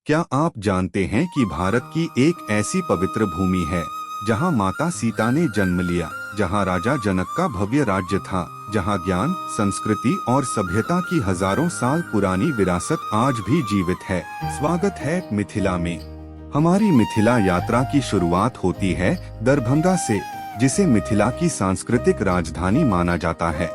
क्या आप जानते हैं कि भारत की एक ऐसी पवित्र भूमि है जहां माता सीता ने जन्म लिया, जहां राजा जनक का भव्य राज्य था, जहां ज्ञान, संस्कृति और सभ्यता की हजारों साल पुरानी विरासत आज भी जीवित है। स्वागत है मिथिला में। हमारी मिथिला यात्रा की शुरुआत होती है दरभंगा से, जिसे मिथिला की सांस्कृतिक राजधानी माना जाता है।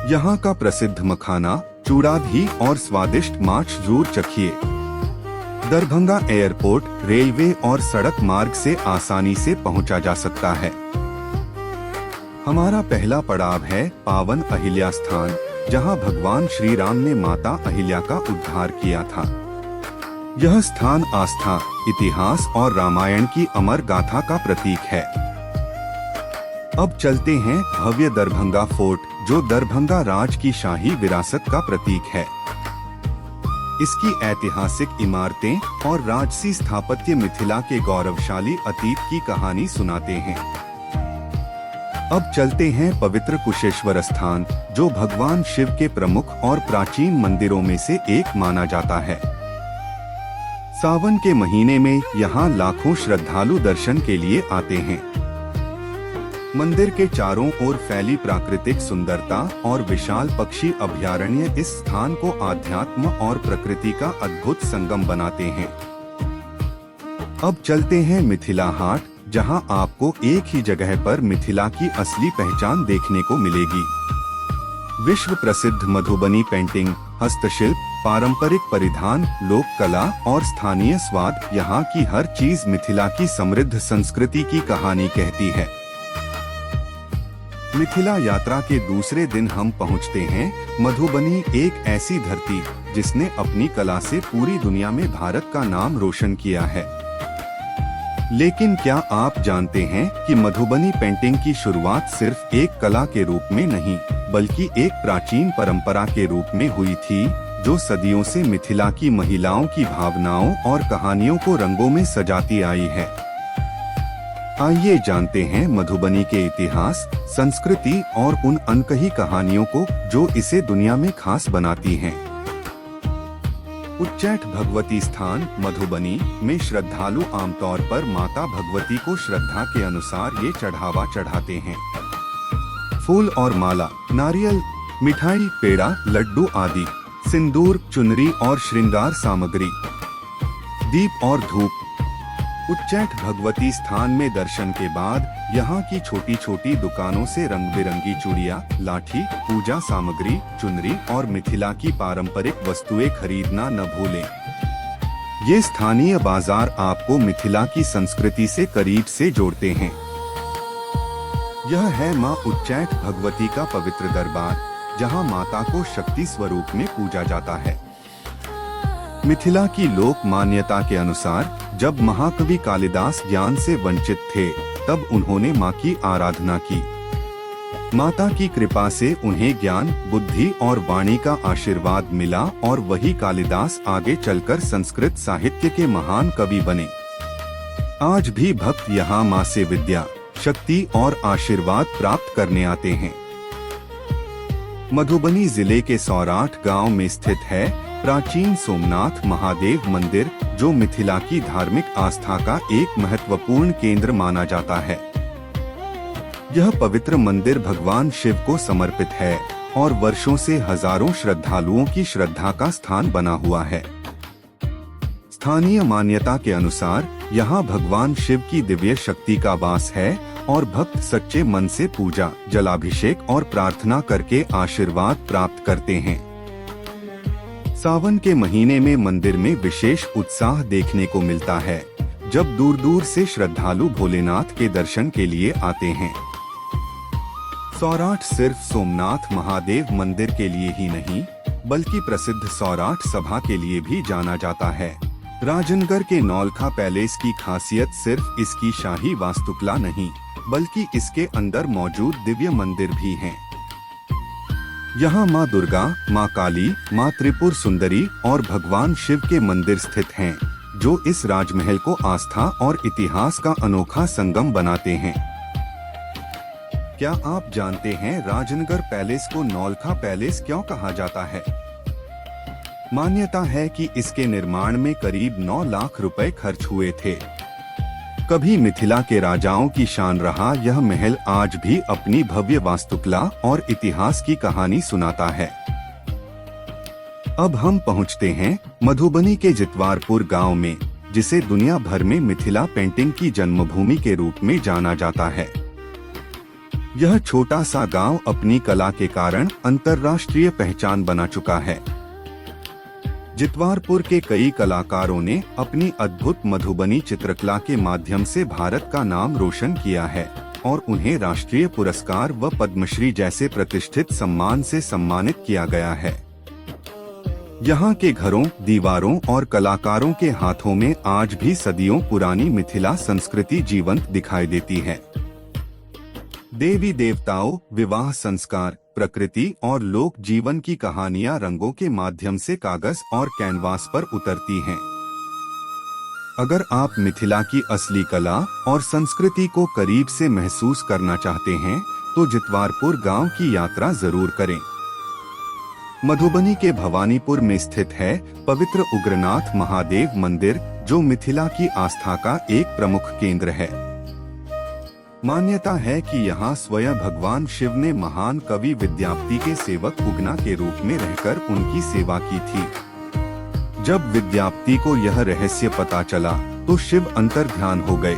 यहाँ का प्रसिद्ध मखाना, चूड़ा, घी और स्वादिष्ट माछ जरूर चखिए। दरभंगा एयरपोर्ट, रेलवे और सड़क मार्ग से आसानी से पहुंचा जा सकता है। हमारा पहला पड़ाव है पावन अहिल्या स्थान, जहां भगवान श्री राम ने माता अहिल्या का उद्धार किया था। यह स्थान आस्था, इतिहास और रामायण की अमर गाथा का प्रतीक है। अब चलते हैं भव्य दरभंगा फोर्ट, जो दरभंगा राज की शाही विरासत का प्रतीक है। इसकी ऐतिहासिक इमारतें और राजसी स्थापत्य मिथिला के गौरवशाली अतीत की कहानी सुनाते हैं। अब चलते हैं पवित्र कुशेश्वर स्थान, जो भगवान शिव के प्रमुख और प्राचीन मंदिरों में से एक माना जाता है। सावन के महीने में यहाँ लाखों श्रद्धालु दर्शन के लिए आते हैं। मंदिर के चारों ओर फैली प्राकृतिक सुंदरता और विशाल पक्षी अभयारण्य इस स्थान को आध्यात्म और प्रकृति का अद्भुत संगम बनाते हैं। अब चलते हैं मिथिला हाट, जहां आपको एक ही जगह पर मिथिला की असली पहचान देखने को मिलेगी। विश्व प्रसिद्ध मधुबनी पेंटिंग, हस्तशिल्प, पारंपरिक परिधान, लोक कला और स्थानीय स्वाद, यहाँ की हर चीज मिथिला की समृद्ध संस्कृति की कहानी कहती है। मिथिला यात्रा के दूसरे दिन हम पहुंचते हैं मधुबनी, एक ऐसी धरती जिसने अपनी कला से पूरी दुनिया में भारत का नाम रोशन किया है। लेकिन क्या आप जानते हैं कि मधुबनी पेंटिंग की शुरुआत सिर्फ एक कला के रूप में नहीं, बल्कि एक प्राचीन परंपरा के रूप में हुई थी, जो सदियों से मिथिला की महिलाओं की भावनाओं और कहानियों को रंगों में सजाती आई है। आइए जानते हैं मधुबनी के इतिहास, संस्कृति और उन अनकही कहानियों को जो इसे दुनिया में खास बनाती हैं। उच्चैठ भगवती स्थान मधुबनी में श्रद्धालु आमतौर पर माता भगवती को श्रद्धा के अनुसार ये चढ़ावा चढ़ाते हैं। फूल और माला, नारियल, मिठाई, पेड़ा, लड्डू आदि, सिंदूर, चुनरी और श्रृंगार सामग्री, दीप और धूप। उच्चैठ भगवती स्थान में दर्शन के बाद यहाँ की छोटी छोटी दुकानों से रंग बिरंगी चूड़ियाँ, लाठी, पूजा सामग्री, चुनरी और मिथिला की पारंपरिक वस्तुएं खरीदना न भूलें। ये स्थानीय बाजार आपको मिथिला की संस्कृति से करीब से जोड़ते हैं। यह है माँ उच्चैठ भगवती का पवित्र दरबार, जहाँ माता को शक्ति स्वरूप में पूजा जाता है। मिथिला की लोक मान्यता के अनुसार जब महाकवि कालिदास ज्ञान से वंचित थे, तब उन्होंने मां की आराधना की। माता की कृपा से उन्हें ज्ञान, बुद्धि और वाणी का आशीर्वाद मिला और वही कालिदास आगे चलकर संस्कृत साहित्य के महान कवि बने। आज भी भक्त यहाँ मां से विद्या, शक्ति और आशीर्वाद प्राप्त करने आते हैं। मधुबनी जिले के सौराठ गांव में स्थित है प्राचीन सोमनाथ महादेव मंदिर, जो मिथिला की धार्मिक आस्था का एक महत्वपूर्ण केंद्र माना जाता है। यह पवित्र मंदिर भगवान शिव को समर्पित है और वर्षों से हजारों श्रद्धालुओं की श्रद्धा का स्थान बना हुआ है। स्थानीय मान्यता के अनुसार यहाँ भगवान शिव की दिव्य शक्ति का वास है और भक्त सच्चे मन से पूजा, जलाभिषेक और प्रार्थना करके आशीर्वाद प्राप्त करते हैं। सावन के महीने में मंदिर में विशेष उत्साह देखने को मिलता है, जब दूर दूर से श्रद्धालु भोलेनाथ के दर्शन के लिए आते हैं। सौराठ सिर्फ सोमनाथ महादेव मंदिर के लिए ही नहीं, बल्कि प्रसिद्ध सौराठ सभा के लिए भी जाना जाता है। राजनगर के नौलखा पैलेस की खासियत सिर्फ इसकी शाही वास्तुकला नहीं, बल्कि इसके अंदर मौजूद दिव्य मंदिर भी हैं। यहाँ माँ दुर्गा, माँ काली, माँ त्रिपुर सुंदरी और भगवान शिव के मंदिर स्थित हैं, जो इस राजमहल को आस्था और इतिहास का अनोखा संगम बनाते हैं। क्या आप जानते हैं राजनगर पैलेस को नौलखा पैलेस क्यों कहा जाता है? मान्यता है कि इसके निर्माण में करीब 9 लाख रुपए खर्च हुए थे। कभी मिथिला के राजाओं की शान रहा यह महल आज भी अपनी भव्य वास्तुकला और इतिहास की कहानी सुनाता है। अब हम पहुंचते हैं मधुबनी के जितवारपुर गांव में, जिसे दुनिया भर में मिथिला पेंटिंग की जन्मभूमि के रूप में जाना जाता है। यह छोटा सा गांव अपनी कला के कारण अंतर्राष्ट्रीय पहचान बना चुका है। जितवारपुर के कई कलाकारों ने अपनी अद्भुत मधुबनी चित्रकला के माध्यम से भारत का नाम रोशन किया है और उन्हें राष्ट्रीय पुरस्कार व पद्मश्री जैसे प्रतिष्ठित सम्मान से सम्मानित किया गया है। यहाँ के घरों, दीवारों और कलाकारों के हाथों में आज भी सदियों पुरानी मिथिला संस्कृति जीवंत दिखाई देती है। देवी देवताओं, विवाह संस्कार, प्रकृति और लोक जीवन की कहानियां रंगों के माध्यम से कागज और कैनवास पर उतरती हैं। अगर आप मिथिला की असली कला और संस्कृति को करीब से महसूस करना चाहते हैं तो जितवारपुर गांव की यात्रा जरूर करें। मधुबनी के भवानीपुर में स्थित है पवित्र उग्रनाथ महादेव मंदिर, जो मिथिला की आस्था का एक प्रमुख केंद्र है। मान्यता है कि यहाँ स्वयं भगवान शिव ने महान कवि विद्यापति के सेवक उगना के रूप में रहकर उनकी सेवा की थी। जब विद्यापति को यह रहस्य पता चला तो शिव अंतर्ध्यान हो गए।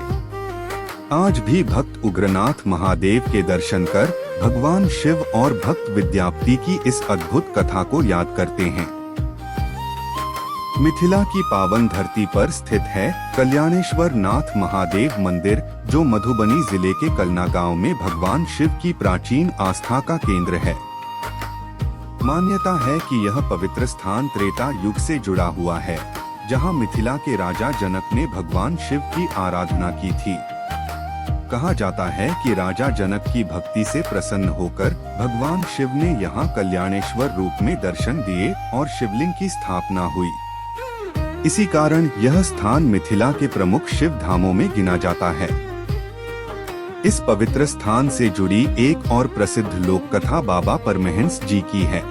आज भी भक्त उग्रनाथ महादेव के दर्शन कर भगवान शिव और भक्त विद्यापति की इस अद्भुत कथा को याद करते हैं। मिथिला की पावन धरती पर स्थित है कल्याणेश्वर नाथ महादेव मंदिर, जो मधुबनी जिले के कलना गांव में भगवान शिव की प्राचीन आस्था का केंद्र है। मान्यता है कि यह पवित्र स्थान त्रेता युग से जुड़ा हुआ है, जहां मिथिला के राजा जनक ने भगवान शिव की आराधना की थी। कहा जाता है कि राजा जनक की भक्ति से प्रसन्न होकर भगवान शिव ने यहाँ कल्याणेश्वर रूप में दर्शन दिए और शिवलिंग की स्थापना हुई। इसी कारण यह स्थान मिथिला के प्रमुख शिव धामों में गिना जाता है। इस पवित्र स्थान से जुड़ी एक और प्रसिद्ध लोक कथा बाबा परमहंस जी की है।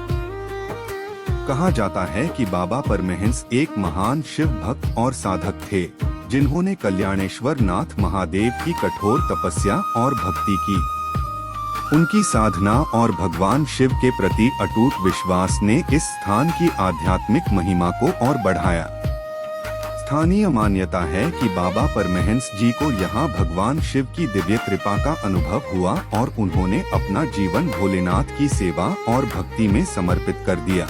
कहा जाता है कि बाबा परमहंस एक महान शिव भक्त और साधक थे, जिन्होंने कल्याणेश्वर नाथ महादेव की कठोर तपस्या और भक्ति की। उनकी साधना और भगवान शिव के प्रति अटूट विश्वास ने इस स्थान की आध्यात्मिक महिमा को और बढ़ाया। स्थानीय मान्यता है कि बाबा परमहंस जी को यहाँ भगवान शिव की दिव्य कृपा का अनुभव हुआ और उन्होंने अपना जीवन भोलेनाथ की सेवा और भक्ति में समर्पित कर दिया।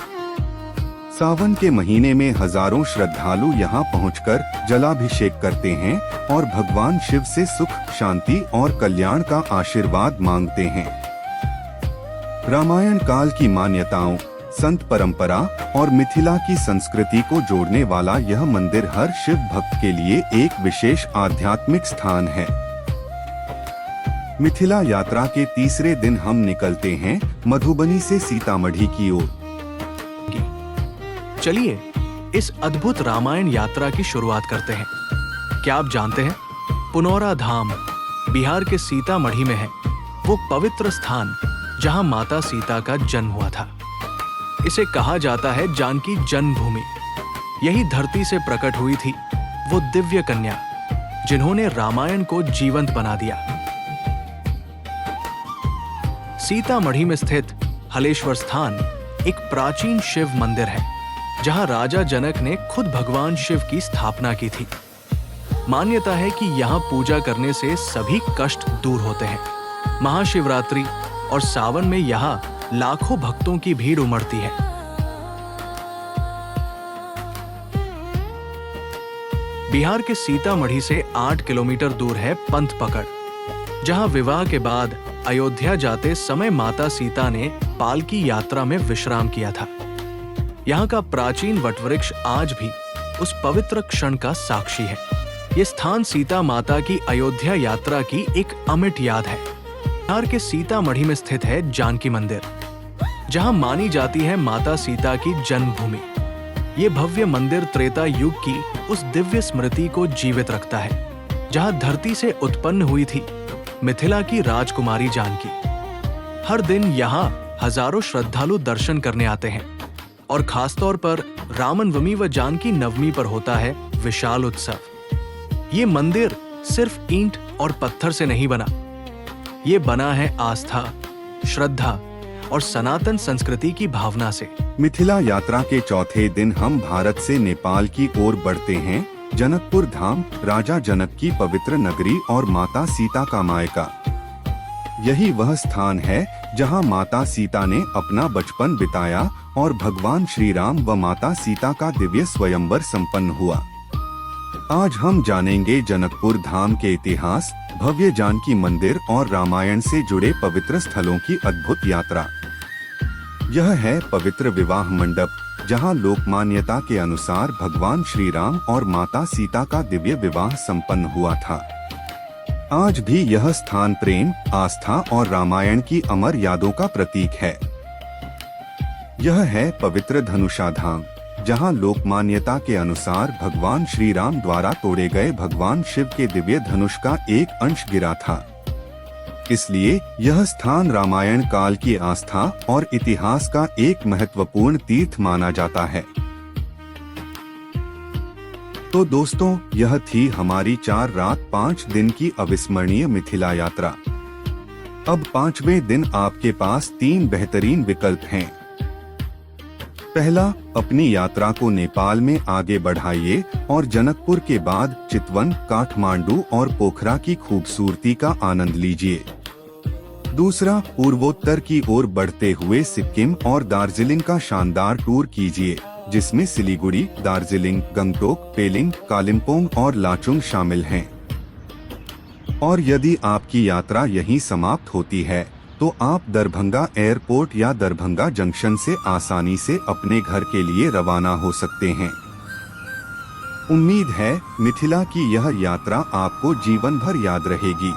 सावन के महीने में हजारों श्रद्धालु यहाँ पहुंचकर जलाभिषेक करते हैं और भगवान शिव से सुख, शांति और कल्याण का आशीर्वाद मांगते हैं। रामायण काल की मान्यताओं, संत परंपरा और मिथिला की संस्कृति को जोड़ने वाला यह मंदिर हर शिव भक्त के लिए एक विशेष आध्यात्मिक स्थान है। मिथिला यात्रा के तीसरे दिन हम निकलते हैं मधुबनी से सीतामढ़ी की ओर। चलिए इस अद्भुत रामायण यात्रा की शुरुआत करते हैं। क्या आप जानते हैं, पुनौरा धाम बिहार के सीतामढ़ी में है वो पवित्र स्थान जहां माता सीता का जन्म हुआ था। इसे कहा जाता है जानकी जन्मभूमि। यही धरती से प्रकट हुई थी वो दिव्य कन्या, जिन्होंने रामायण को जीवंत बना दिया। सीतामढ़ी में स्थित हलेश्वर स्थान एक प्राचीन शिव मंदिर है, जहां राजा जनक ने खुद भगवान शिव की स्थापना की थी। मान्यता है कि यहाँ पूजा करने से सभी कष्ट दूर होते हैं। महाशिवरात्रि और सावन में यहाँ लाखों भक्तों की भीड़ उमड़ती है। बिहार के सीतामढ़ी से 8 किलोमीटर दूर है पंथ पकड़, जहां विवाह के बाद अयोध्या जाते समय माता सीता ने पालकी यात्रा में विश्राम किया था। यहाँ का प्राचीन वटवृक्ष आज भी उस पवित्र क्षण का साक्षी है। ये स्थान सीता माता की अयोध्या यात्रा की एक अमिट याद है। बिहार के सीतामढ़ी में स्थित है जानकी मंदिर, जहां मानी जाती है माता सीता की जन्मभूमि। ये भव्य मंदिर त्रेता युग की उस दिव्य स्मृति को जीवित रखता है, जहां धरती से उत्पन्न हुई थी मिथिला की राजकुमारी जानकी। हर दिन यहाँ हजारों श्रद्धालु दर्शन करने आते हैं और खासतौर पर रामनवमी व जानकी नवमी पर होता है विशाल उत्सव। ये मंदिर सिर्फ ईंट और पत्थर से नहीं बना, ये बना है आस्था, श्रद्धा और सनातन संस्कृति की भावना से। मिथिला यात्रा के चौथे दिन हम भारत से नेपाल की ओर बढ़ते हैं। जनकपुर धाम, राजा जनक की पवित्र नगरी और माता सीता का मायका। यही वह स्थान है जहां माता सीता ने अपना बचपन बिताया और भगवान श्री राम व माता सीता का दिव्य स्वयंवर संपन्न हुआ। आज हम जानेंगे जनकपुर धाम के इतिहास, भव्य जानकी मंदिर और रामायण से जुड़े पवित्र स्थलों की अद्भुत यात्रा। यह है पवित्र विवाह मंडप, जहां लोकमान्यता के अनुसार भगवान श्री राम और माता सीता का दिव्य विवाह संपन्न हुआ था। आज भी यह स्थान प्रेम, आस्था और रामायण की अमर यादों का प्रतीक है। यह है पवित्र धनुषा धाम, जहां लोकमान्यता के अनुसार भगवान श्री राम द्वारा तोड़े गए भगवान शिव के दिव्य धनुष का एक अंश गिरा था। इसलिए यह स्थान रामायण काल की आस्था और इतिहास का एक महत्वपूर्ण तीर्थ माना जाता है। तो दोस्तों, यह थी हमारी 4 रात 5 दिन की अविस्मरणीय मिथिला यात्रा। अब 5वें दिन आपके पास 3 बेहतरीन विकल्प हैं। पहला, अपनी यात्रा को नेपाल में आगे बढ़ाइए और जनकपुर के बाद चितवन, काठमांडू और पोखरा की खूबसूरती का आनंद लीजिए। दूसरा, पूर्वोत्तर की ओर बढ़ते हुए सिक्किम और दार्जिलिंग का शानदार टूर कीजिए, जिसमें सिलीगुड़ी, दार्जिलिंग, गंगटोक, पेलिंग, कालिम्पोंग और लाचुंग शामिल हैं। और यदि आपकी यात्रा यहीं समाप्त होती है, तो आप दरभंगा एयरपोर्ट या दरभंगा जंक्शन से आसानी से अपने घर के लिए रवाना हो सकते हैं। उम्मीद है मिथिला की यह यात्रा आपको जीवन भर याद रहेगी।